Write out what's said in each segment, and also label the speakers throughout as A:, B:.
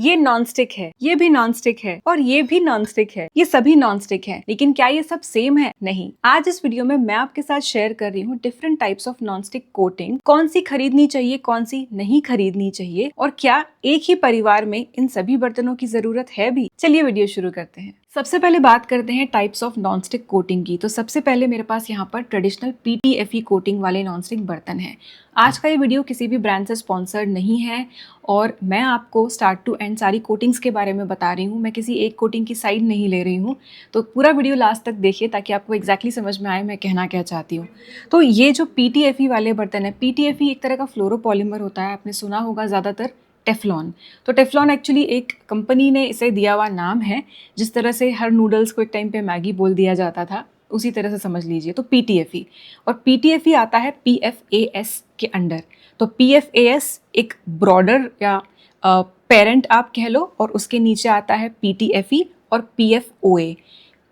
A: ये non stick है, ये भी नॉन स्टिक है और ये भी नॉन स्टिक है। ये सभी नॉन स्टिक है, लेकिन क्या ये सब सेम है? नहीं। आज इस वीडियो में मैं आपके साथ शेयर कर रही हूँ different types of non stick coating, कौन सी खरीदनी चाहिए, कौन सी नहीं खरीदनी चाहिए, और क्या एक ही परिवार में इन सभी बर्तनों की जरूरत है भी। चलिए वीडियो शुरू करते हैं। सबसे पहले बात करते हैं टाइप्स ऑफ नॉनस्टिक कोटिंग की। तो सबसे पहले मेरे पास यहाँ पर ट्रेडिशनल PTFE कोटिंग वाले नॉनस्टिक बर्तन हैं। आज का ये वीडियो किसी भी ब्रांड से स्पॉन्सर्ड नहीं है और मैं आपको स्टार्ट टू एंड सारी कोटिंग्स के बारे में बता रही हूँ। मैं किसी एक कोटिंग की साइड नहीं ले रही हूँ। तो पूरा वीडियो लास्ट तक देखिए ताकि आपको एग्जैक्टली समझ में आए मैं कहना क्या चाहती हूँ। तो ये जो PTFE वाले बर्तन है, PTFE एक तरह का फ्लोरोपॉलीमर होता है, आपने सुना होगा ज़्यादातर टेफ्लॉन। तो टेफ्लॉन एक्चुअली एक कंपनी ने इसे दिया हुआ नाम है, जिस तरह से हर नूडल्स को एक टाइम पे मैगी बोल दिया जाता था, उसी तरह से समझ लीजिए। तो PTFE, और PTFE आता है PFAS के अंडर। तो PFAS एक ब्रॉडर या पेरेंट आप कह लो, और उसके नीचे आता है PTFE और PFOA।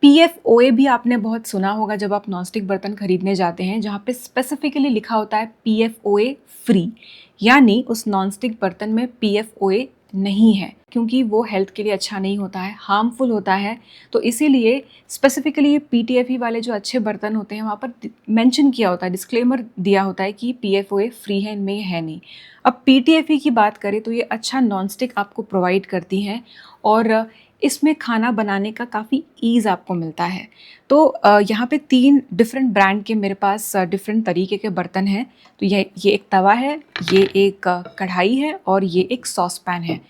A: PFOA भी आपने बहुत सुना होगा जब आप नॉनस्टिक बर्तन खरीदने जाते हैं, जहाँ पे स्पेसिफिकली लिखा होता है PFOA फ्री, यानी उस नॉनस्टिक बर्तन में PFOA नहीं है, क्योंकि वो हेल्थ के लिए अच्छा नहीं होता है, हार्मफुल होता है। तो इसीलिए स्पेसिफिकली ये PTFE वाले जो अच्छे बर्तन होते हैं वहाँ पर मेंशन किया होता है, डिस्क्लेमर दिया होता है कि PFOA फ्री है, इनमें है नहीं। अब PTFE की बात करें तो ये अच्छा नॉनस्टिक आपको प्रोवाइड करती हैं और इसमें खाना बनाने का काफ़ी ईज़ आपको मिलता है। तो यहाँ पे 3 डिफरेंट ब्रांड के मेरे पास डिफरेंट तरीके के बर्तन हैं। तो ये एक तवा है, ये एक कढ़ाई है और ये एक सॉस पैन है,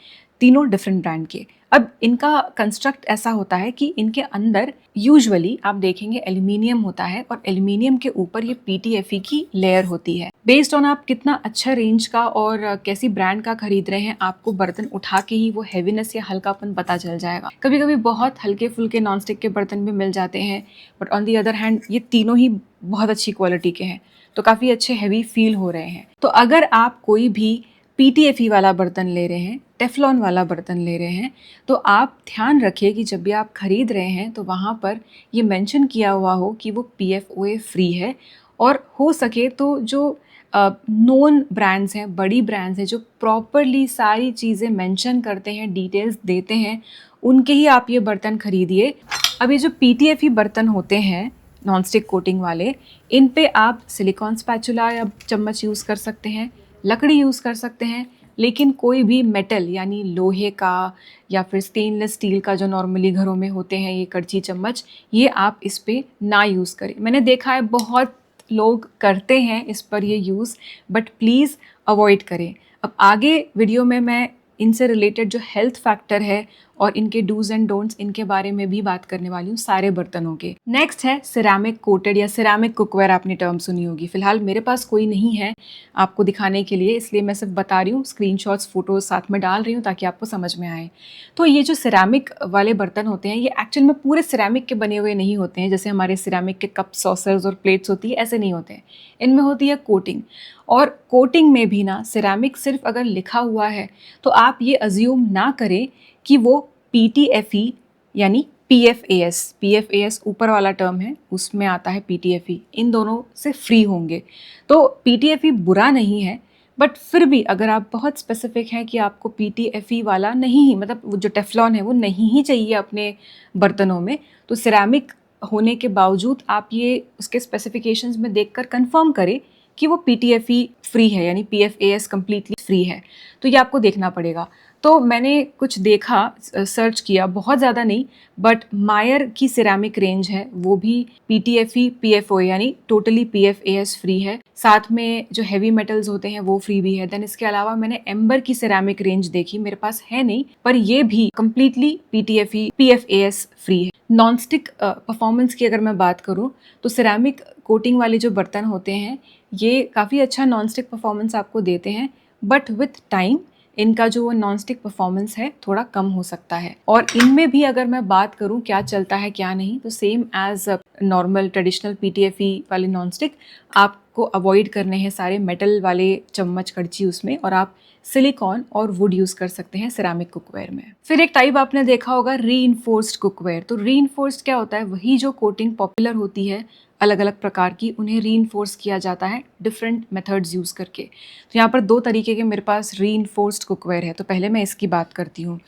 A: तीनों डिफरेंट ब्रांड के। अब इनका कंस्ट्रक्ट ऐसा होता है कि इनके अंदर यूजुअली आप देखेंगे एल्यूमिनियम होता है और एल्यूमिनियम के ऊपर ये PTFE की लेयर होती है। बेस्ड ऑन आप कितना अच्छा रेंज का और कैसी ब्रांड का खरीद रहे हैं, आपको बर्तन उठा के ही वो हैवीनेस या हल्कापन पता चल जाएगा। कभी कभी बहुत हल्के फुल्के नॉनस्टिक के बर्तन भी मिल जाते हैं, but on the other hand ये तीनों ही बहुत अच्छी क्वालिटी के हैं, तो काफ़ी अच्छे हैवी फील हो रहे हैं। तो अगर आप कोई भी PTFE वाला बर्तन ले रहे हैं, टेफ्लॉन वाला बर्तन ले रहे हैं, तो आप ध्यान रखिए कि जब भी आप खरीद रहे हैं तो वहाँ पर ये मेंशन किया हुआ हो कि वो PFOA फ्री है। और हो सके तो जो नोन ब्रांड्स हैं, बड़ी ब्रांड्स हैं, जो प्रॉपरली सारी चीज़ें मेंशन करते हैं, डिटेल्स देते हैं, उनके ही आप ये बर्तन खरीदिए। अब ये जो PTFE बर्तन होते हैं नॉनस्टिक कोटिंग वाले, इन पे आप सिलिकॉन स्पैचुला या चम्मच यूज़ कर सकते हैं, लकड़ी यूज़ कर सकते हैं, लेकिन कोई भी मेटल यानी लोहे का या फिर स्टेनलेस स्टील का जो नॉर्मली घरों में होते हैं ये कड़ची चम्मच, ये आप इस पे ना यूज़ करें। मैंने देखा है बहुत लोग करते हैं इस पर ये यूज़, बट प्लीज़ अवॉइड करें। अब आगे वीडियो में मैं इनसे रिलेटेड जो हेल्थ फैक्टर है और इनके डूज एंड डोंट्स, इनके बारे में भी बात करने वाली हूँ सारे बर्तनों के। नेक्स्ट है सिरेमिक कोटेड या सिरेमिक कुकवेयर, आपने टर्म सुनी होगी। फिलहाल मेरे पास कोई नहीं है आपको दिखाने के लिए, इसलिए मैं सिर्फ बता रही हूँ, स्क्रीनशॉट्स फोटोज साथ में डाल रही हूँ ताकि आपको समझ में आए। तो ये जो सिरेमिक वाले बर्तन होते हैं, ये एक्चुअल में पूरे सिरेमिक के बने हुए नहीं होते हैं, जैसे हमारे सिरेमिक के कप, सॉसर्स और प्लेट्स होती है, ऐसे नहीं होते हैं। इनमें होती है कोटिंग, और कोटिंग में भी ना सिरेमिक सिर्फ अगर लिखा हुआ है तो आप ये अज्यूम ना करें कि वो PTFE यानी PFAS ऊपर वाला टर्म है, उसमें आता है PTFE, इन दोनों से फ्री होंगे। तो PTFE बुरा नहीं है, बट फिर भी अगर आप बहुत स्पेसिफिक हैं कि आपको PTFE वाला नहीं ही, मतलब वो जो टेफ्लॉन है वो नहीं ही चाहिए अपने बर्तनों में, तो सिरेमिक होने के बावजूद आप ये उसके स्पेसिफिकेशंस में देखकर कंफर्म करें कि वो PTFE फ्री है, यानी PFAS कम्प्लीटली फ्री है। तो ये आपको देखना पड़ेगा। तो मैंने कुछ देखा, सर्च किया, बहुत ज़्यादा नहीं, बट मायर की सिरेमिक रेंज है वो भी PTFE PFOA यानी टोटली PFAS फ्री है। साथ में जो हैवी मेटल्स होते हैं वो फ्री भी है। देन इसके अलावा मैंने एम्बर की सिरेमिक रेंज देखी, मेरे पास है नहीं, पर ये भी कम्प्लीटली PTFE PFAS फ्री है। नॉनस्टिक परफॉर्मेंस की अगर मैं बात करूं तो सिरेमिक कोटिंग वाले जो बर्तन होते हैं ये काफ़ी अच्छा नॉनस्टिक परफॉर्मेंस आपको देते हैं, बट विथ टाइम इनका जो नॉनस्टिक परफॉर्मेंस है थोड़ा कम हो सकता है। और इनमें भी अगर मैं बात करूं क्या चलता है क्या नहीं, तो same as normal traditional PTFE वाले नॉनस्टिक आपको अवॉइड करने हैं सारे मेटल वाले चम्मच कड़ची उसमें, और आप सिलिकॉन और वुड यूज़ कर सकते हैं सिरेमिक कुकवेयर में। फिर एक टाइप आपने देखा होगा रीइंफोर्स्ड कुकवेयर। तो रीइंफोर्स्ड क्या होता है, वही जो कोटिंग पॉपुलर होती है अलग अलग प्रकार की, उन्हें रीइंफोर्स किया जाता है डिफरेंट मेथड्स यूज़ करके। तो यहाँ पर 2 तरीके के मेरे पास रीइंफोर्स्ड कुकवेयर है। तो पहले मैं इसकी बात करती हूँ।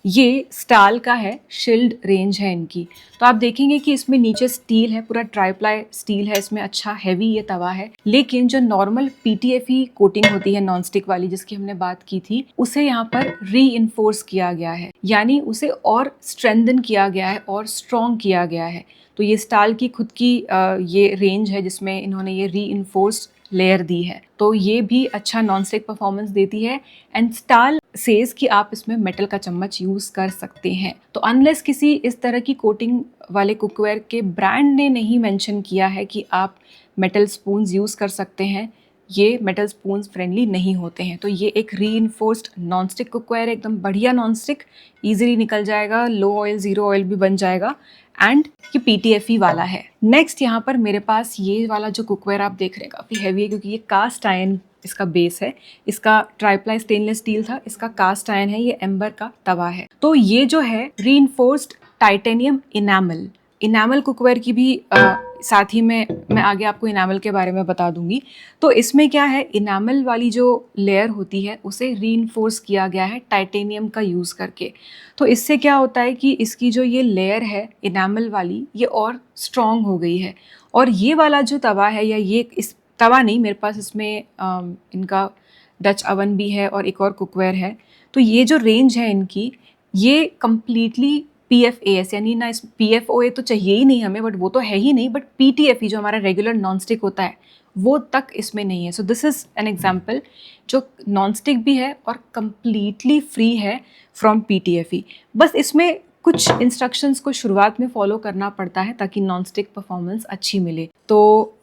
A: ये स्टाल का है, शील्ड रेंज है इनकी। तो आप देखेंगे कि इसमें नीचे स्टील है, पूरा ट्राईप्लाई स्टील है इसमें, अच्छा हैवी ये तवा है। लेकिन जो नॉर्मल PTFE कोटिंग होती है नॉन स्टिक वाली जिसकी हमने बात की थी, उसे यहाँ पर रीइंफोर्स किया गया है, यानी उसे और स्ट्रेंथन किया गया है और स्ट्रॉन्ग किया गया है। तो ये स्टाल की खुद की ये रेंज है जिसमें इन्होंने ये रीइंफोर्स्ड लेयर दी है। तो ये भी अच्छा नॉन स्टिक परफॉर्मेंस देती है। एंड स्टाल सेज कि आप इसमें मेटल का चम्मच यूज़ कर सकते हैं। तो अनलेस किसी इस तरह की कोटिंग वाले कुकवेयर के ब्रांड ने नहीं मेंशन किया है कि आप मेटल स्पून्स यूज़ कर सकते हैं, ये मेटल स्पून्स फ्रेंडली नहीं होते हैं। तो ये एक रीइंफोर्स्ड नॉन स्टिक कुकवेयर है, एकदम बढ़िया नॉन स्टिक, ईजिली निकल जाएगा, लो ऑयल ज़ीरो ऑयल भी बन जाएगा। एंड ये PTFE वाला है। नेक्स्ट यहाँ पर मेरे पास ये वाला जो कुकवेयर आप देख रहे हैं काफ़ी हैवी है, क्योंकि ये कास्ट आयरन इसका बेस है। इसका ट्राईप्लाई स्टेनलेस स्टील था, इसका कास्ट आयरन है, ये एम्बर का तवा है। तो ये जो है रीइंफोर्स्ड टाइटेनियम इनामल कुकवेयर की भी साथ ही में मैं आगे आपको इनामल के बारे में बता दूंगी। तो इसमें क्या है, इनामल वाली जो लेयर होती है उसे रीइंफोर्स किया गया है टाइटेनियम का यूज़ करके। तो इससे क्या होता है कि इसकी जो ये लेयर है इनामल वाली, ये और स्ट्रॉन्ग हो गई है। और ये वाला जो तवा है, या ये इस तवा नहीं, मेरे पास इसमें इनका डच अवन भी है और एक और कुकवेयर है। तो ये जो रेंज है इनकी, ये कम्प्लीटली PFAS, यानी ना इस PFOA तो चाहिए ही नहीं हमें, बट वो तो है ही नहीं, बट PTFE जो हमारा रेगुलर नॉन स्टिक होता है वो तक इसमें नहीं है। So this is an example जो नॉन स्टिक भी है और कम्प्लीटली फ्री है फ्रॉम PTFE। बस इसमें कुछ इंस्ट्रक्शंस को शुरुआत में फॉलो करना पड़ता है ताकि नॉन स्टिक परफॉर्मेंस अच्छी मिले। तो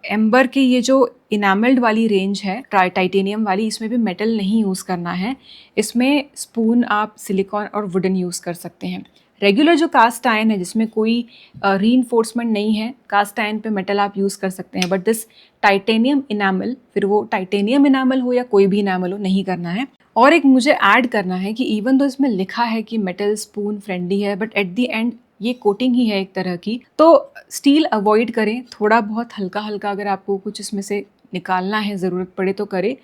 A: एम्बर के ये जो इनामल्ड वाली रेंज है टाइटेनियम वाली, इसमें भी मेटल नहीं यूज़ करना है। इसमें स्पून आप सिलिकॉन और वुडन यूज़ कर सकते हैं। रेगुलर जो कास्ट आयरन है जिसमें कोई रीइंफोर्समेंट नहीं है, कास्ट आयरन पे मेटल आप यूज़ कर सकते हैं, बट दिस टाइटेनियम इनामल, फिर वो टाइटेनियम इनामल हो या कोई भी इनामल हो, नहीं करना है। और एक मुझे ऐड करना है कि इवन तो इसमें लिखा है कि मेटल स्पून फ्रेंडली है, बट एट द एंड ये कोटिंग ही है एक तरह की। तो स्टील अवॉइड करें, थोड़ा बहुत हल्का हल्का अगर आपको कुछ इसमें से निकालना है, ज़रूरत पड़े तो करें,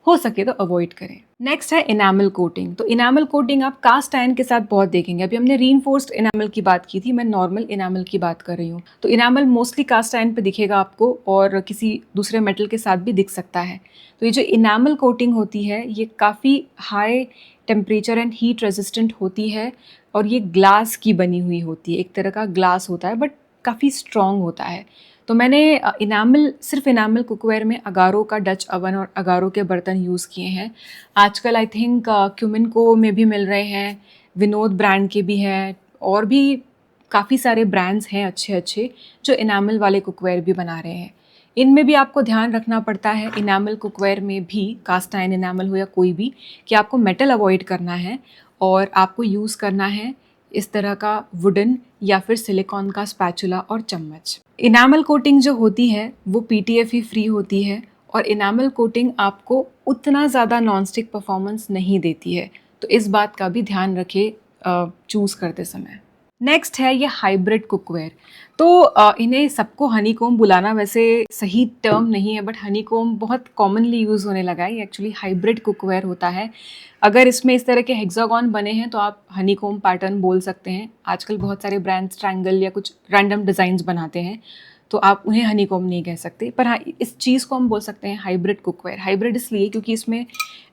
A: हो सके तो अवॉइड करें। नेक्स्ट है इनामल कोटिंग। तो इनामल कोटिंग आप कास्ट आयरन के साथ बहुत देखेंगे। अभी हमने रीइंफोर्स्ड इनामल की बात की थी, मैं नॉर्मल इनामल की बात कर रही हूँ। तो इनामल मोस्टली कास्ट आयरन पे दिखेगा आपको, और किसी दूसरे मेटल के साथ भी दिख सकता है। तो ये जो इनामल कोटिंग होती है ये काफ़ी high temperature and heat resistant होती है, और ये ग्लास की बनी हुई होती है, एक तरह का ग्लास होता है, बट काफ़ी स्ट्रॉन्ग होता है। तो मैंने सिर्फ इनामल कुकवेयर में अगारो का डच अवन और अगारो के बर्तन यूज़ किए हैं। आजकल आई थिंक क्यूमिनको में भी मिल रहे हैं, विनोद ब्रांड के भी हैं, और भी काफ़ी सारे ब्रांड्स हैं अच्छे अच्छे जो इनामल वाले कुकवेयर भी बना रहे हैं। इनमें भी आपको ध्यान रखना पड़ता है, इनामल कुकवेयर में भी, कास्ट आयरन इनामल हो या कोई भी, कि आपको मेटल अवॉइड करना है और आपको यूज़ करना है इस तरह का वुडन या फिर सिलिकॉन का स्पैचुला और चम्मच। इनामल कोटिंग जो होती है वो PTFE फ्री होती है, और इनामल कोटिंग आपको उतना ज़्यादा नॉनस्टिक परफॉर्मेंस नहीं देती है। तो इस बात का भी ध्यान रखें चूज़ करते समय। नेक्स्ट है ये हाइब्रिड कुकवेयर। तो इन्हें सबको हनीकॉम्ब बुलाना वैसे सही टर्म नहीं है, बट हनीकॉम्ब बहुत कॉमनली यूज़ होने लगा है। ये एक्चुअली हाइब्रिड कुकवेयर होता है। अगर इसमें इस तरह के हेक्सागॉन बने हैं तो आप हनीकॉम्ब पैटर्न बोल सकते हैं। आजकल बहुत सारे ब्रांड्स ट्रायंगल या कुछ रैंडम डिज़ाइंस बनाते हैं, तो आप उन्हें हनीकॉम्ब नहीं कह सकते। पर हाँ, इस चीज़ को हम बोल सकते हैं हाइब्रिड कुकवेयर। हाइब्रिड इसलिए क्योंकि इसमें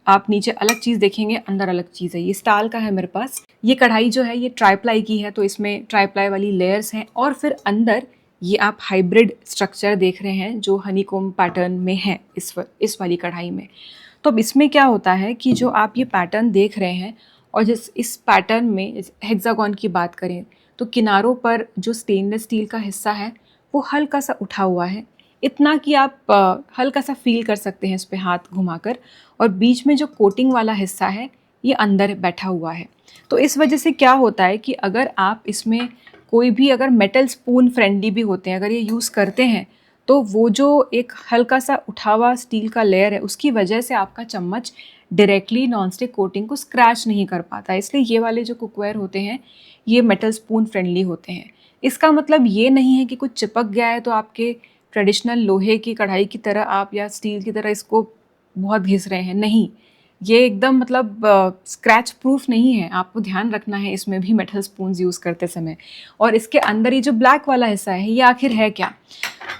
A: आप नीचे अलग चीज़ देखेंगे, अंदर अलग चीज़ है। ये स्टाल का है मेरे पास। ये कढ़ाई जो है ये ट्राईप्लाई की है, तो इसमें ट्राईप्लाई वाली लेयर्स हैं, और फिर अंदर ये आप हाइब्रिड स्ट्रक्चर देख रहे हैं जो हनीकॉम्ब पैटर्न में है इस वाली कढ़ाई में। तो अब इसमें क्या होता है कि जो आप ये पैटर्न देख रहे हैं, और इस पैटर्न में हेक्सागॉन की बात करें तो किनारों पर जो स्टेनलेस स्टील का हिस्सा है वो हल्का सा उठा हुआ है, इतना कि आप हल्का सा फील कर सकते हैं इस पे हाथ घुमाकर, और बीच में जो कोटिंग वाला हिस्सा है ये अंदर बैठा हुआ है। तो इस वजह से क्या होता है कि अगर आप इसमें कोई भी अगर मेटल स्पून फ्रेंडली भी होते हैं, अगर ये यूज़ करते हैं, तो वो जो एक हल्का सा उठा हुआ स्टील का लेयर है उसकी वजह से आपका चम्मच डायरेक्टली नॉनस्टिक कोटिंग को स्क्रैच नहीं कर पाता। इसलिए ये वाले जो कुकवेयर होते हैं ये मेटल स्पून फ्रेंडली होते हैं। इसका मतलब ये नहीं है कि कुछ चिपक गया है तो आपके ट्रेडिशनल लोहे की कढ़ाई की तरह आप या स्टील की तरह इसको बहुत घिस रहे हैं, नहीं। ये एकदम मतलब स्क्रैच प्रूफ नहीं है, आपको ध्यान रखना है इसमें भी मेटल स्पून्स यूज़ करते समय। और इसके अंदर ये जो ब्लैक वाला हिस्सा है ये आखिर है क्या?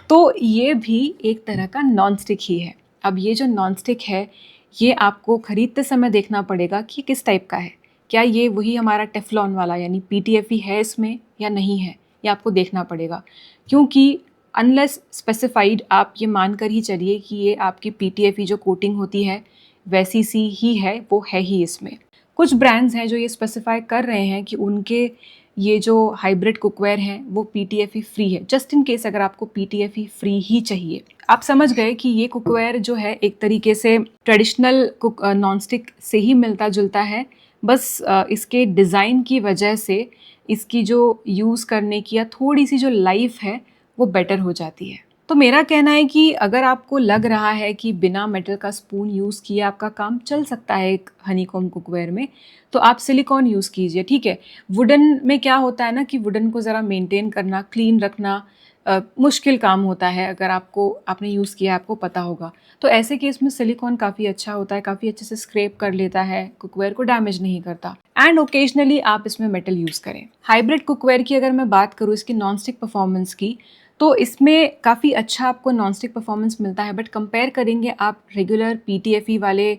A: तो ये भी एक तरह का नॉन स्टिक ही है। अब ये जो नॉन स्टिक है ये आपको खरीदते समय देखना पड़ेगा कि किस टाइप का है। क्या ये वही हमारा टेफ्लॉन वाला यानी PTFE है इसमें या नहीं है, ये आपको देखना पड़ेगा। क्योंकि अनलेस स्पेसिफाइड आप ये मानकर ही चलिए कि ये आपकी PTFE जो कोटिंग होती है वैसी सी ही है, वो है ही इसमें। कुछ ब्रांड्स हैं जो ये स्पेसिफाई कर रहे हैं कि उनके ये जो हाइब्रिड कुकवेयर हैं वो PTFE फ्री है। जस्ट इन केस अगर आपको PTFE फ्री ही चाहिए, आप समझ गए कि ये कुकवेयर जो है एक तरीके से ट्रेडिशनल नॉन स्टिक से ही मिलता जुलता है, बस इसके डिज़ाइन की वजह से इसकी जो यूज़ करने की या थोड़ी सी जो लाइफ है वो बेटर हो जाती है। तो मेरा कहना है कि अगर आपको लग रहा है कि बिना मेटल का स्पून यूज़ किए आपका काम चल सकता है एक हनीकॉम्ब कुकवेयर में, तो आप सिलिकॉन यूज़ कीजिए, ठीक है। वुडन में क्या होता है ना कि वुडन को ज़रा मेंटेन करना, क्लीन रखना मुश्किल काम होता है। अगर आपने यूज़ किया आपको पता होगा। तो ऐसे केस में सिलिकॉन काफ़ी अच्छा होता है, काफ़ी अच्छे से स्क्रैप कर लेता है, कुकवेयर को डैमेज नहीं करता। एंड ओकेजनली आप इसमें मेटल यूज़ करें। हाइब्रिड कुकवेयर की अगर मैं बात करूँ इसकी नॉन स्टिक परफॉर्मेंस की, तो इसमें काफ़ी अच्छा आपको नॉन स्टिक परफॉर्मेंस मिलता है। बट कंपेयर करेंगे आप रेगुलर PTFE वाले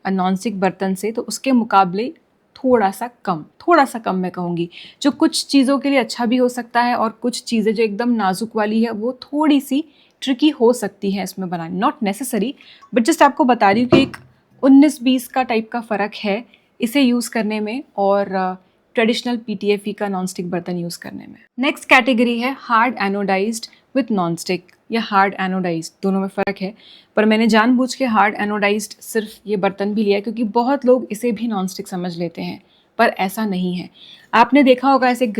A: नॉन स्टिक बर्तन से, तो उसके मुकाबले थोड़ा सा कम मैं कहूँगी। जो कुछ चीज़ों के लिए अच्छा भी हो सकता है और कुछ चीज़ें जो एकदम नाजुक वाली है वो थोड़ी सी ट्रिकी हो सकती है इसमें बनानी। नॉट नेसेसरी, बट जस्ट आपको बता रही हूँ कि एक 19-20 का टाइप का फ़र्क है इसे यूज़ करने में और ट्रेडिशनल PTFE का नॉन स्टिक बर्तन यूज़ करने में। नेक्स्ट कैटेगरी है hard anodized with non stick या हार्ड एनोडाइज्ड, दोनों में फ़र्क है। पर मैंने जानबूझ के हार्ड एनोडाइज्ड सिर्फ ये बर्तन भी लिया है क्योंकि बहुत लोग इसे भी नॉन स्टिक समझ लेते हैं, पर ऐसा नहीं है। आपने देखा होगा ऐसे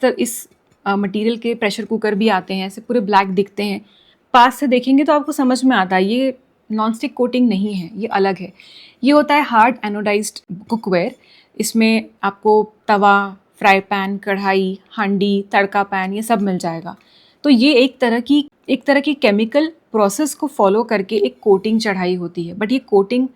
A: इस मटेरियल के प्रेशर कुकर भी आते हैं, ऐसे पूरे ब्लैक दिखते हैं। पास से देखेंगे तो आपको समझ में आता है ये नॉन स्टिक कोटिंग नहीं है, ये अलग है। ये होता है हार्ड एनोडाइज्ड कुकवेयर। इसमें आपको तवा, फ्राई पैन, कढ़ाई, हांडी, तड़का पैन ये सब मिल जाएगा। तो ये एक तरह की केमिकल प्रोसेस को फॉलो करके एक कोटिंग चढ़ाई होती है। बट ये कोटिंग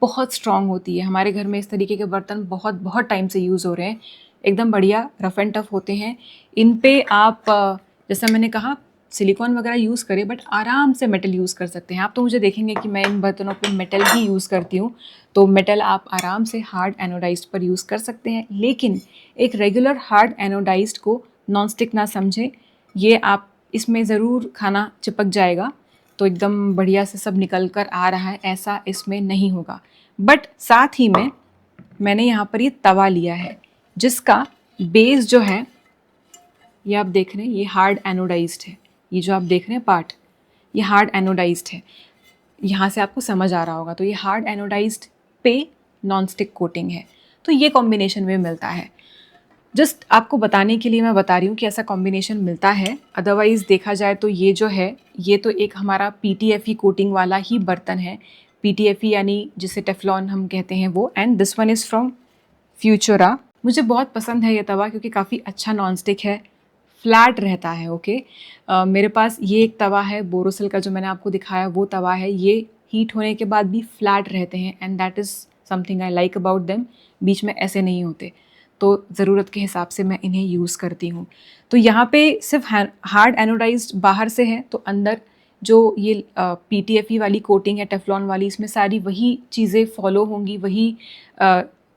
A: बहुत स्ट्रांग होती है। हमारे घर में इस तरीके के बर्तन बहुत टाइम से यूज़ हो रहे हैं, एकदम बढ़िया रफ एंड टफ होते हैं। इन पे आप जैसा मैंने कहा सिलिकॉन वगैरह यूज़ करें, बट आराम से मेटल यूज़ कर सकते हैं। आप तो मुझे देखेंगे कि मैं इन बर्तनों पे मेटल ही यूज़ करती हूँ, तो मेटल आप आराम से हार्ड एनोडाइज्ड पर यूज़ कर सकते हैं। लेकिन एक रेगुलर हार्ड एनोडाइज्ड को नॉन स्टिक ना समझें। ये आप इसमें ज़रूर खाना चिपक जाएगा, तो एकदम बढ़िया से सब निकल कर आ रहा है, ऐसा इसमें नहीं होगा। बट साथ ही में मैंने यहाँ पर ये तवा लिया है जिसका बेस जो है ये आप देख रहे हैं, ये हार्ड एनोडाइज्ड है। ये जो आप देख रहे हैं पार्ट, ये हार्ड एनोडाइज्ड है। यहाँ से आपको समझ आ रहा होगा। तो ये हार्ड एनोडाइज्ड पे नॉन स्टिक कोटिंग है, तो ये कॉम्बिनेशन में मिलता है। जस्ट आपको बताने के लिए मैं बता रही हूँ कि ऐसा कॉम्बिनेशन मिलता है। अदरवाइज़ देखा जाए तो ये जो है ये तो एक हमारा PTFE कोटिंग वाला ही बर्तन है। PTFE यानी जिसे टेफ्लॉन हम कहते हैं वो। And this one is from Futura. मुझे बहुत पसंद है ये तवा क्योंकि काफ़ी अच्छा नॉन स्टिक है, फ्लैट रहता है। ओके मेरे पास ये एक तवा है बोरोसिल का, जो मैंने आपको दिखाया वो तवा है। ये हीट होने के बाद भी फ्लैट रहते हैं and that is something I like about them. बीच में ऐसे नहीं होते, तो ज़रूरत के हिसाब से मैं इन्हें यूज़ करती हूँ। तो यहाँ पे सिर्फ हार्ड एनोडाइज्ड बाहर से है, तो अंदर जो ये PTFE वाली कोटिंग है टेफ्लॉन वाली, इसमें सारी वही चीज़ें फॉलो होंगी, वही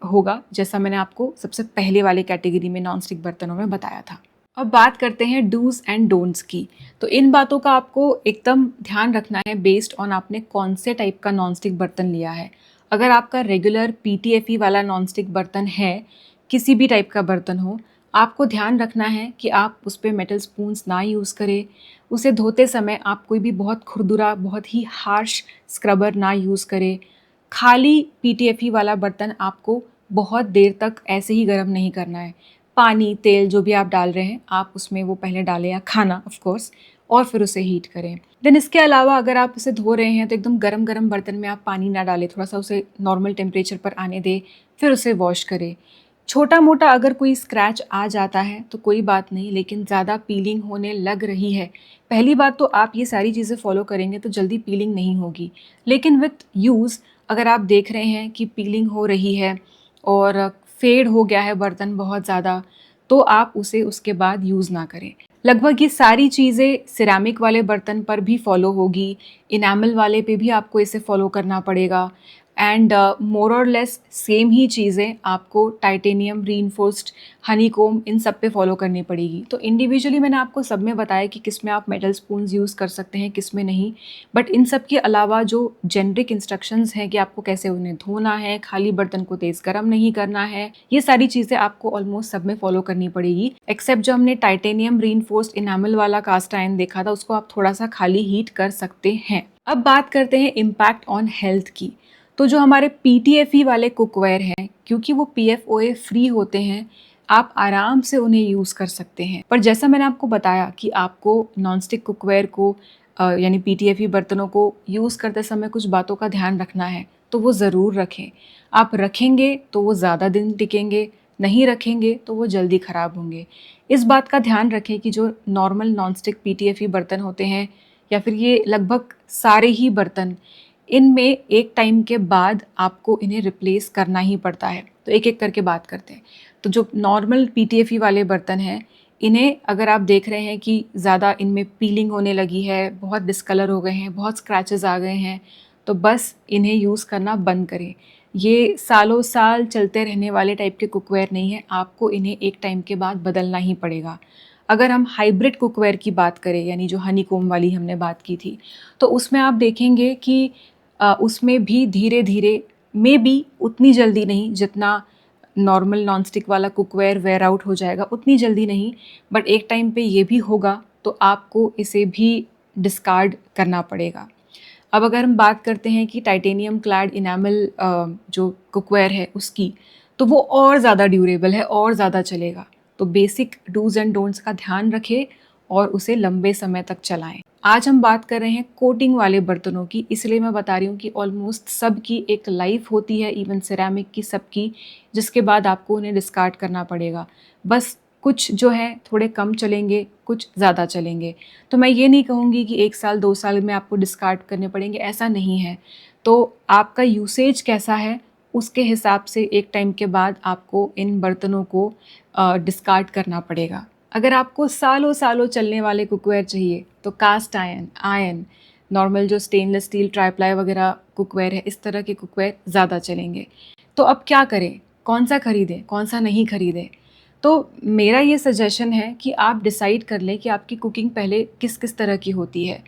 A: होगा जैसा मैंने आपको सबसे पहले वाले कैटेगरी में नॉन स्टिक बर्तनों में बताया था। अब बात करते हैं डूज एंड डोंट्स की। तो इन बातों का आपको एकदम ध्यान रखना है बेस्ड ऑन आपने कौन से टाइप का नॉन स्टिक बर्तन लिया है। अगर आपका रेगुलर PTFE वाला नॉन स्टिक बर्तन है, किसी भी टाइप का बर्तन हो, आपको ध्यान रखना है कि आप उस पर मेटल स्पून्स ना यूज़ करें। उसे धोते समय आप कोई भी बहुत खुरदुरा, बहुत ही हार्श स्क्रबर ना यूज़ करें। खाली PTFE वाला बर्तन आपको बहुत देर तक ऐसे ही गर्म नहीं करना है। पानी, तेल जो भी आप डाल रहे हैं आप उसमें वो पहले डालें, या खाना ऑफ कोर्स, और फिर उसे हीट करें। देन इसके अलावा अगर आप उसे धो रहे हैं तो एकदम गरम बर्तन में आप पानी ना डालें, थोड़ा सा उसे नॉर्मल टेम्परेचर पर आने दें, फिर उसे वॉश करें। छोटा मोटा अगर कोई स्क्रैच आ जाता है तो कोई बात नहीं, लेकिन ज़्यादा पीलिंग होने लग रही है, पहली बात तो आप ये सारी चीज़ें फॉलो करेंगे तो जल्दी पीलिंग नहीं होगी। लेकिन विथ यूज़ अगर आप देख रहे हैं कि पीलिंग हो रही है और फेड हो गया है बर्तन बहुत ज़्यादा, तो आप उसे उसके बाद यूज़ ना करें। लगभग ये सारी चीज़ें सिरेमिक वाले बर्तन पर भी फॉलो होगी, इनामल वाले पे भी आपको इसे फॉलो करना पड़ेगा एंड मोर और लेस सेम ही चीज़ें आपको टाइटेनियम, रीइंफोर्स्ड, हनीकॉम्ब इन सब पे फॉलो करनी पड़ेगी। तो इंडिविजुअली मैंने आपको सब में बताया कि किस में आप मेटल स्पून्स यूज़ कर सकते हैं, किस में नहीं। बट इन सब के अलावा जो जेनरिक इंस्ट्रक्शंस हैं कि आपको कैसे उन्हें धोना है, खाली बर्तन को तेज़ गर्म नहीं करना है, ये सारी चीज़ें आपको ऑलमोस्ट सब में फॉलो करनी पड़ेगी। एक्सेप्ट जो हमने टाइटेनियम रीइंफोर्स्ड इनामल वाला कास्ट आयरन देखा था, उसको आप थोड़ा सा खाली हीट कर सकते हैं। अब बात करते हैं इम्पैक्ट ऑन हेल्थ की। तो जो हमारे PTFE वाले कुकवेयर हैं, क्योंकि वो PFOA फ्री होते हैं, आप आराम से उन्हें यूज़ कर सकते हैं। पर जैसा मैंने आपको बताया कि आपको नॉनस्टिक कुकवेयर को यानी PTFE बर्तनों को यूज़ करते समय कुछ बातों का ध्यान रखना है, तो वो ज़रूर रखें। आप रखेंगे तो वो ज़्यादा दिन टिकेंगे, नहीं रखेंगे तो वो जल्दी ख़राब होंगे। इस बात का ध्यान रखें कि जो नॉर्मल नॉनस्टिक PTFE बर्तन होते हैं या फिर ये लगभग सारे ही बर्तन, इनमें एक टाइम के बाद आपको इन्हें रिप्लेस करना ही पड़ता है। तो एक एक करके बात करते हैं। तो जो नॉर्मल PTFE वाले बर्तन हैं, इन्हें अगर आप देख रहे हैं कि ज़्यादा इनमें पीलिंग होने लगी है, बहुत डिस्कलर हो गए हैं, बहुत स्क्रैचेस आ गए हैं, तो बस इन्हें यूज़ करना बंद करें। ये सालों साल चलते रहने वाले टाइप के कुकवेयर नहीं है, आपको इन्हें एक टाइम के बाद बदलना ही पड़ेगा। अगर हम हाइब्रिड कुकवेयर की बात करें, यानी जो हनीकॉम्ब वाली हमने बात की थी, तो उसमें आप देखेंगे कि उसमें भी धीरे धीरे, मे बी उतनी जल्दी नहीं जितना नॉर्मल नॉनस्टिक वाला कुकवेयर वेयर आउट हो जाएगा, उतनी जल्दी नहीं, बट एक टाइम पे ये भी होगा तो आपको इसे भी डिस्कार्ड करना पड़ेगा। अब अगर हम बात करते हैं कि टाइटेनियम क्लैड इनामल जो कुकवेयर है उसकी, तो वो और ज़्यादा ड्यूरेबल है और ज़्यादा चलेगा। तो बेसिक डूज एंड डोंट्स का ध्यान रखें और उसे लंबे समय तक चलाएं। आज हम बात कर रहे हैं कोटिंग वाले बर्तनों की, इसलिए मैं बता रही हूँ कि ऑलमोस्ट सब की एक लाइफ होती है, इवन सिरेमिक की सबकी, जिसके बाद आपको उन्हें डिस्कार्ड करना पड़ेगा। बस कुछ जो है थोड़े कम चलेंगे, कुछ ज़्यादा चलेंगे। तो मैं ये नहीं कहूँगी कि 1 साल 2 साल में आपको डिस्कार्ड करने पड़ेंगे, ऐसा नहीं है। तो आपका यूसेज कैसा है उसके हिसाब से एक टाइम के बाद आपको इन बर्तनों को डिस्कार्ड करना पड़ेगा। अगर आपको सालों सालों चलने वाले कुकवेयर चाहिए तो कास्ट आयरन, नॉर्मल जो स्टेनलेस स्टील ट्राईप्लाई वगैरह कुकवेयर है, इस तरह के कुकवेयर ज़्यादा चलेंगे। तो अब क्या करें, कौन सा खरीदें, कौन सा नहीं खरीदें? तो मेरा ये सजेशन है कि आप डिसाइड कर लें कि आपकी कुकिंग पहले किस किस तरह की होती है,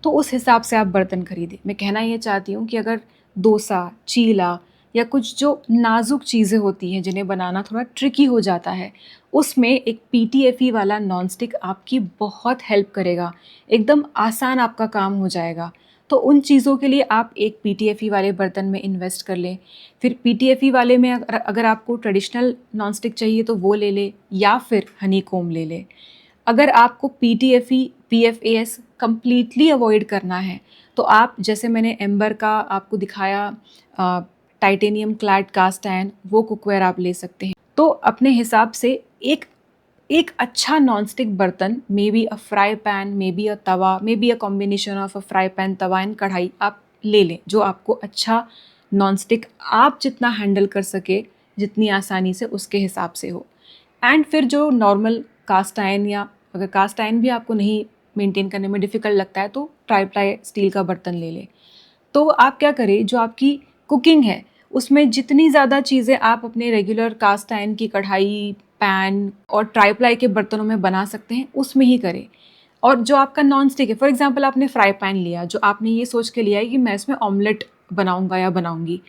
A: तो उस हिसाब से आप बर्तन खरीदें। मैं कहना ये चाहती हूँ कि अगर डोसा, चीला या कुछ जो नाजुक चीज़ें होती हैं जिन्हें बनाना थोड़ा ट्रिकी हो जाता है, उसमें एक PTFE वाला नॉनस्टिक आपकी बहुत हेल्प करेगा, एकदम आसान आपका काम हो जाएगा। तो उन चीज़ों के लिए आप एक PTFE वाले बर्तन में इन्वेस्ट कर लें। फिर PTFE वाले में अगर आपको ट्रेडिशनल नॉनस्टिक चाहिए तो वो ले लें, या फिर हनीकॉम्ब ले लें। अगर आपको PTFE, PFAS कंप्लीटली अवॉइड करना है, तो आप, जैसे मैंने एम्बर का आपको दिखाया, टाइटेनियम क्लैड कास्ट आयरन, वो कुकवेयर आप ले सकते हैं। तो अपने हिसाब से एक एक अच्छा नॉनस्टिक बर्तन, may be a fry pan, may be a Tawa, may be a combination of a fry pan, Tawa and कढ़ाई, आप ले लें जो आपको अच्छा नॉनस्टिक आप जितना हैंडल कर सके, जितनी आसानी से, उसके हिसाब से हो। एंड फिर जो नॉर्मल कास्ट आयरन, या अगर कास्ट आयरन भी आपको नहीं मेंटेन करने में डिफ़िकल्ट लगता है तो ट्राईप्लाई स्टील का बर्तन ले लें। तो आप क्या करें, जो आपकी कुकिंग है उसमें जितनी ज़्यादा चीज़ें आप अपने रेगुलर कास्ट आयरन की कढ़ाई, पैन और ट्राईप्लाई के बर्तनों में बना सकते हैं, उसमें ही करें। और जो आपका नॉन स्टिक है, फॉर एग्जांपल आपने फ्राई पैन लिया, जो आपने ये सोच के लिया है कि मैं इसमें ऑमलेट बनाऊंगा या बनाऊंगी,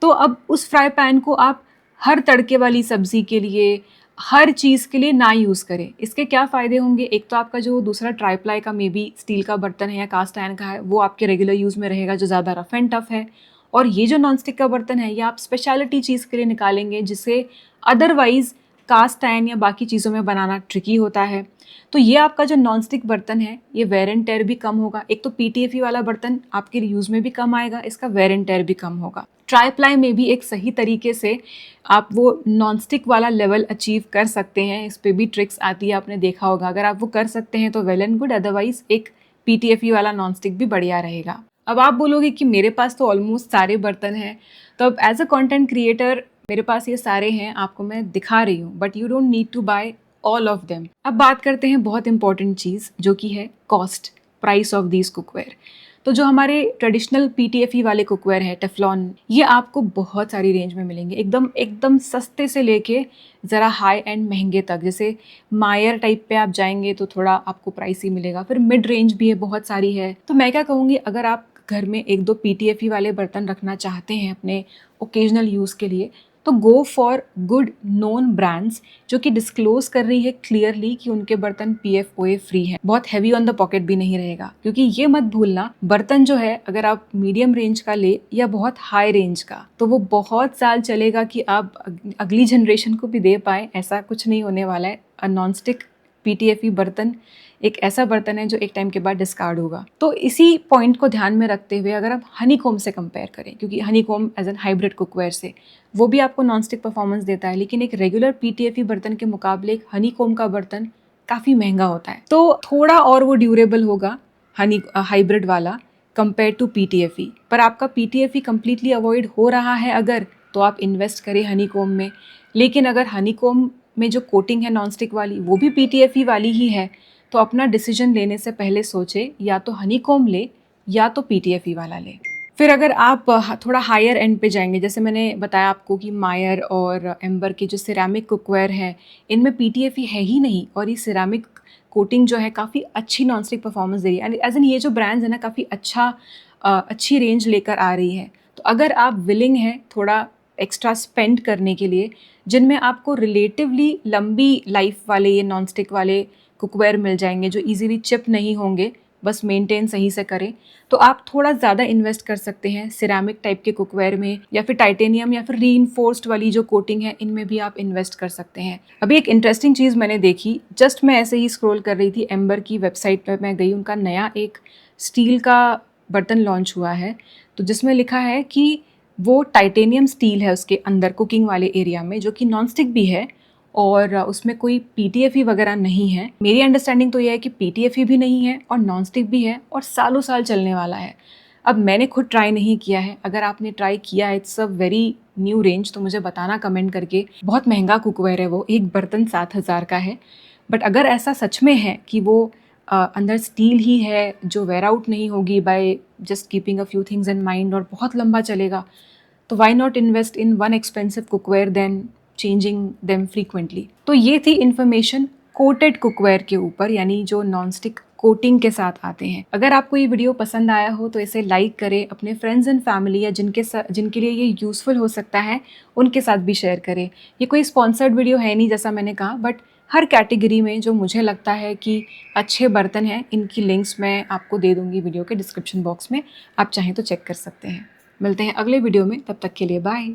A: तो अब उस फ्राई पैन को आप हर तड़के वाली सब्जी के लिए, हर चीज़ के लिए ना यूज़ करें। इसके क्या फ़ायदे होंगे, एक तो आपका जो दूसरा ट्राईप्लाई का मे बी स्टील का बर्तन है या कास्ट आयरन का है, वो आपके रेगुलर यूज़ में रहेगा जो ज़्यादा रफ एंड टफ है। और ये जो नॉन स्टिक का बर्तन है, ये आप स्पेशलिटी चीज़ के लिए निकालेंगे जिसे अदरवाइज़ कास्ट आयरन या बाकी चीज़ों में बनाना ट्रिकी होता है। तो ये आपका जो नॉन स्टिक बर्तन है, ये वेयर एंड टेयर भी कम होगा। एक तो PTFE वाला बर्तन आपके यूज़ में भी कम आएगा, इसका वेयर एंड टेयर भी कम होगा। ट्राई प्लाई में भी एक सही तरीके से आप वो नॉन स्टिक वाला लेवल अचीव कर सकते हैं। इस पर भी ट्रिक्स आती है, आपने देखा होगा। अगर आप वो कर सकते हैं तो वेल एंड गुड, अदरवाइज एक PTFE वाला नॉन स्टिक भी बढ़िया रहेगा। अब आप बोलोगे कि मेरे पास तो ऑलमोस्ट सारे बर्तन हैं, तो अब एज अ कंटेंट क्रिएटर मेरे पास ये सारे हैं, आपको मैं दिखा रही हूँ, but you don't need to buy all of them. अब बात करते हैं बहुत इंपॉर्टेंट चीज़, जो कि है cost, price of these cookware. तो जो हमारे ट्रेडिशनल PTFE वाले कुकवेयर है टेफ्लॉन, ये आपको बहुत सारी रेंज में मिलेंगे, एकदम एकदम सस्ते से लेके ज़रा हाई एंड महंगे तक। जैसे मायर टाइप पे आप जाएंगे तो थोड़ा आपको प्राइस ही मिलेगा, फिर मिड रेंज भी है, बहुत सारी है। तो मैं क्या कहूँगी, अगर आप घर में एक दो PTFE वाले बर्तन रखना चाहते हैं अपने ओकेजनल यूज़ के लिए, तो go for good known brands जो कि डिस्क्लोज कर रही है क्लियरली कि उनके बर्तन PFOA फ्री है। बहुत हैवी ऑन द पॉकेट भी नहीं रहेगा, क्योंकि ये मत भूलना, बर्तन जो है अगर आप मीडियम रेंज का ले या बहुत हाई रेंज का, तो वो बहुत साल चलेगा कि आप अगली जनरेशन को भी दे पाए, ऐसा कुछ नहीं होने वाला है। नॉन स्टिक PTFE बर्तन एक ऐसा बर्तन है जो एक टाइम के बाद डिस्कार्ड होगा। तो इसी पॉइंट को ध्यान में रखते हुए अगर आप हनीकॉम से कंपेयर करें, क्योंकि honeycomb as an hybrid cookware से वो भी आपको नॉन स्टिक परफॉर्मेंस देता है, लेकिन एक रेगुलर PTFE बर्तन के मुकाबले एक हनीकॉम का बर्तन काफ़ी महंगा होता है। तो थोड़ा और वो ड्यूरेबल होगा हाइब्रिड वाला कंपेयर टू PTFE। पर आपका PTFE कम्प्लीटली अवॉइड हो रहा है अगर, तो आप इन्वेस्ट करें हनीकॉम में। लेकिन अगर हनीकॉम में जो कोटिंग है नॉन स्टिक वाली वो भी PTFE वाली ही है, तो अपना डिसीजन लेने से पहले सोचे या तो हनीकॉम ले या तो PTFE वाला ले। फिर अगर आप थोड़ा हायर एंड पे जाएंगे, जैसे मैंने बताया आपको कि मायर और एम्बर के जो सिरेमिक कुकवेयर हैं, इनमें PTFE है ही नहीं, और ये सिरेमिक कोटिंग जो है काफ़ी अच्छी नॉन स्टिक परफॉर्मेंस दे रही है। एज इन ये जो ब्रांड्स है ना, काफ़ी अच्छी रेंज लेकर आ रही है। तो अगर आप विलिंग हैं थोड़ा एक्स्ट्रा स्पेंड करने के लिए, जिनमें आपको रिलेटिवली लंबी लाइफ वाले ये नॉन स्टिक वाले कुकवेयर मिल जाएंगे जो इजीली चिप नहीं होंगे, बस मेंटेन सही से करें, तो आप थोड़ा ज़्यादा इन्वेस्ट कर सकते हैं सिरेमिक टाइप के कुकवेयर में, या फिर टाइटेनियम या फिर रीइंफोर्स्ड वाली जो कोटिंग है, इनमें भी आप इन्वेस्ट कर सकते हैं। अभी एक इंटरेस्टिंग चीज़ मैंने देखी, जस्ट मैं ऐसे ही स्क्रॉल कर रही थी, एम्बर की वेबसाइट पर मैं गई, उनका नया एक स्टील का बर्तन लॉन्च हुआ है, तो जिसमें लिखा है कि वो टाइटेनियम स्टील है उसके अंदर कुकिंग वाले एरिया में, जो कि नॉन स्टिक भी है और उसमें कोई PTFE वगैरह नहीं है। मेरी अंडरस्टैंडिंग तो ये है कि PTFE भी नहीं है और नॉन स्टिक भी है और सालों साल चलने वाला है। अब मैंने खुद ट्राई नहीं किया है, अगर आपने ट्राई किया है, it's a very new range, तो मुझे बताना कमेंट करके। बहुत महंगा कुकवेयर है वो, एक बर्तन 7,000 का है। बट अगर ऐसा सच में है कि वो अंदर स्टील ही है जो वेयर आउट नहीं होगी by just keeping a few things in mind और बहुत लंबा चलेगा, तो why not invest in one expensive cookware then changing them frequently. तो ये थी इन्फॉर्मेशन कोटेड कुकवेयर के ऊपर, यानी जो नॉन स्टिक कोटिंग के साथ आते हैं। अगर आपको ये वीडियो पसंद आया हो तो इसे लाइक करें, अपने फ्रेंड्स एंड फैमिली या जिनके लिए ये यूज़फुल हो सकता है उनके साथ भी शेयर करें। ये कोई स्पॉन्सर्ड वीडियो है नहीं जैसा मैंने कहा, बट हर कैटेगरी में जो मुझे लगता है कि अच्छे बर्तन हैं, इनकी लिंक्स मैं आपको दे दूँगी वीडियो के डिस्क्रिप्शन बॉक्स में, आप चाहें तो चेक कर सकते हैं। मिलते हैं अगले वीडियो में, तब तक के लिए बाय।